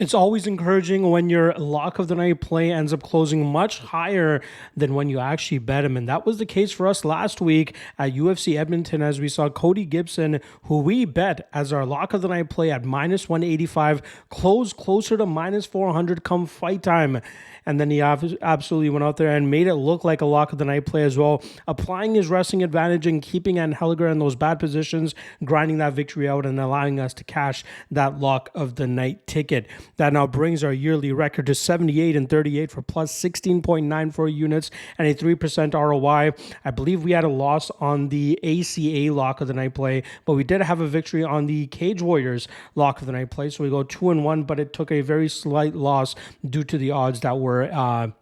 It's always encouraging when your lock of the night play ends up closing much higher than when you actually bet him. And that was the case for us last week at UFC Edmonton, as we saw Cody Gibson, who we bet as our lock of the night play at minus 185, close closer to minus 400 come fight time. And then he absolutely went out there and made it look like a lock of the night play as well, applying his wrestling advantage and keeping Angeliger in those bad positions, grinding that victory out and allowing us to cash that lock of the night ticket. That now brings our yearly record to 78-38 for plus 16.94 units and a 3% ROI. I believe we had a loss on the ACA lock of the night play, but we did have a victory on the Cage Warriors lock of the night play. So we go 2-1, but it took a very slight loss due to the odds that were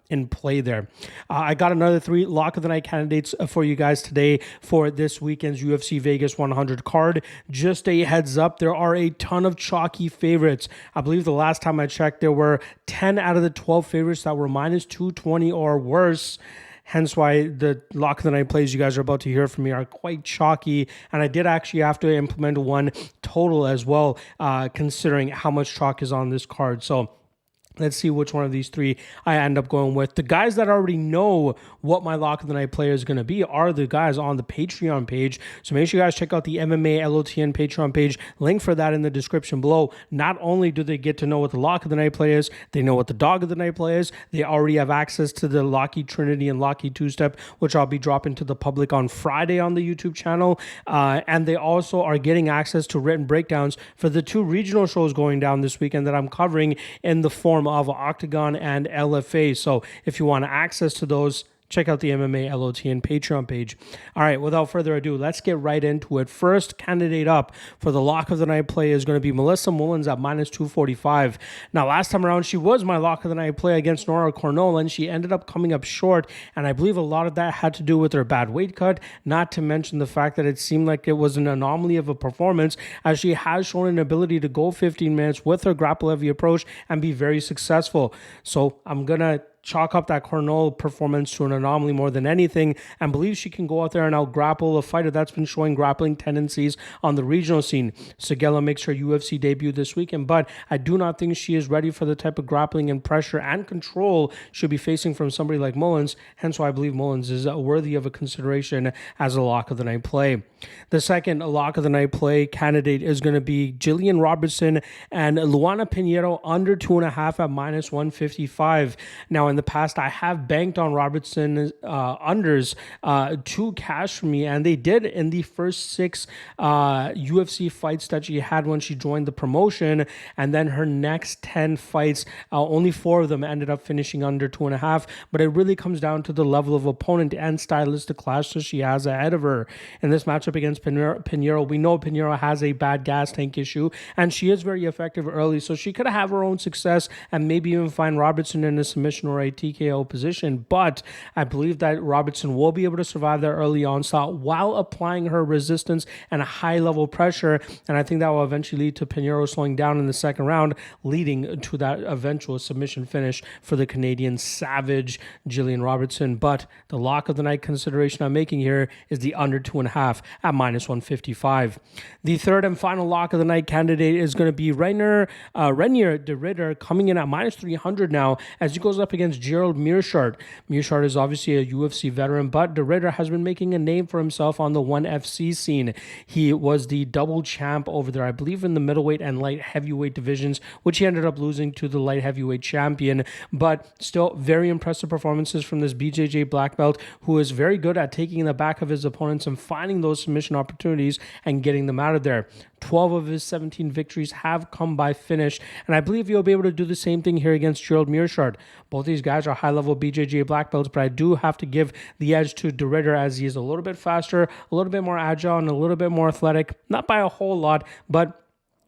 in play there. I got another 3 lock of the night candidates for you guys today for this weekend's UFC Vegas 100 card. Just a heads up, there are a ton of chalky favorites. I believe the last time I checked, there were 10 out of the 12 favorites that were minus 220 or worse. Hence why the lock of the night plays you guys are about to hear from me are quite chalky. And I did actually have to implement one total as well, considering how much chalk is on this card. So let's see which one of these 3 I end up going with. The guys that already know what my lock of the night player is going to be are the guys on the Patreon page. So make sure you guys check out the MMA LOTN Patreon page. Link for that in the description below. Not only do they get to know what the lock of the night play is, they know what the dog of the night play is. They already have access to the Locky Trinity and Locky Two-Step, which I'll be dropping to the public on Friday on the YouTube channel. And they also are getting access to written breakdowns for the 2 regional shows going down this weekend that I'm covering in the form of OKTAGON and LFA. So if you want access to those, check out the MMA LOTN Patreon page. All right, without further ado, let's get right into it. First candidate up for the lock of the night play is going to be Melissa Mullins at minus 245. Now, last time around, she was my lock of the night play against Nora Cornell, and she ended up coming up short, and I believe a lot of that had to do with her bad weight cut, not to mention the fact that it seemed like it was an anomaly of a performance, as she has shown an ability to go 15 minutes with her grapple-heavy approach and be very successful. So I'm going to chalk up that Cornell performance to an anomaly more than anything, and believe she can go out there and out-grapple a fighter that's been showing grappling tendencies on the regional scene. Segela makes her UFC debut this weekend, but I do not think she is ready for the type of grappling and pressure and control she'll be facing from somebody like Mullins, hence why I believe Mullins is worthy of a consideration as a lock of the night play. The second lock of the night play candidate is going to be Jillian Robertson and Luana Pinheiro under 2.5 at minus 155. Now, in the past, I have banked on Robertson unders to cash for me, and they did in the first 6 UFC fights that she had when she joined the promotion, and then her next 10 fights, only 4 of them ended up finishing under 2.5, but it really comes down to the level of opponent and stylistic clash that she has ahead of her. In this matchup against Pinheiro, we know Pinheiro has a bad gas tank issue, and she is very effective early, so she could have her own success and maybe even find Robertson in a submission or a TKO position, but I believe that Robertson will be able to survive that early onslaught while applying her resistance and a high level pressure, and I think that will eventually lead to Pinheiro slowing down in the second round, leading to that eventual submission finish for the Canadian savage Jillian Robertson. But the lock of the night consideration I'm making here is the under 2.5 at minus 155. The third and final lock of the night candidate is going to be Renier de Ridder, coming in at minus 300 now as he goes up against Gerald Meerschaert. Meerschaert is obviously a UFC veteran, but de Ridder has been making a name for himself on the ONE FC scene. He was the double champ over there, I believe, in the middleweight and light heavyweight divisions, which he ended up losing to the light heavyweight champion, but still very impressive performances from this BJJ black belt, who is very good at taking the back of his opponents and finding those submission opportunities and getting them out of there. 12 of his 17 victories have come by finish, and I believe he'll be able to do the same thing here against Gerald Meerschaert. Both these guys are high-level BJJ black belts, but I do have to give the edge to de Ridder as he is a little bit faster, a little bit more agile, and a little bit more athletic. Not by a whole lot, but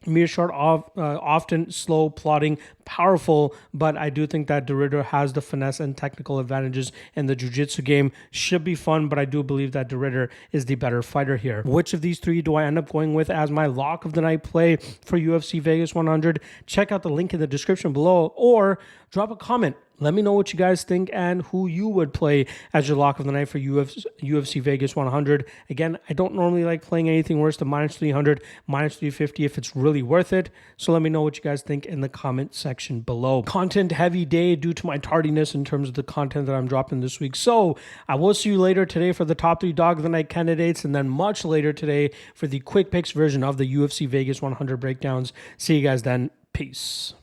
Meerschaert often slow, plodding, powerful, but I do think that de Ridder has the finesse and technical advantages in the jiu-jitsu game. Should be fun, but I do believe that de Ridder is the better fighter here. Which of these 3 do I end up going with as my lock of the night play for UFC Vegas 100? Check out the link in the description below, or drop a comment. Let me know what you guys think and who you would play as your lock of the night for UFC Vegas 100. Again, I don't normally like playing anything worse than minus 300, minus 350 if it's really worth it. So let me know what you guys think in the comment section below. Content heavy day due to my tardiness in terms of the content that I'm dropping this week. So I will see you later today for the top 3 dog of the night candidates, and then much later today for the quick picks version of the UFC Vegas 100 breakdowns. See you guys then. Peace.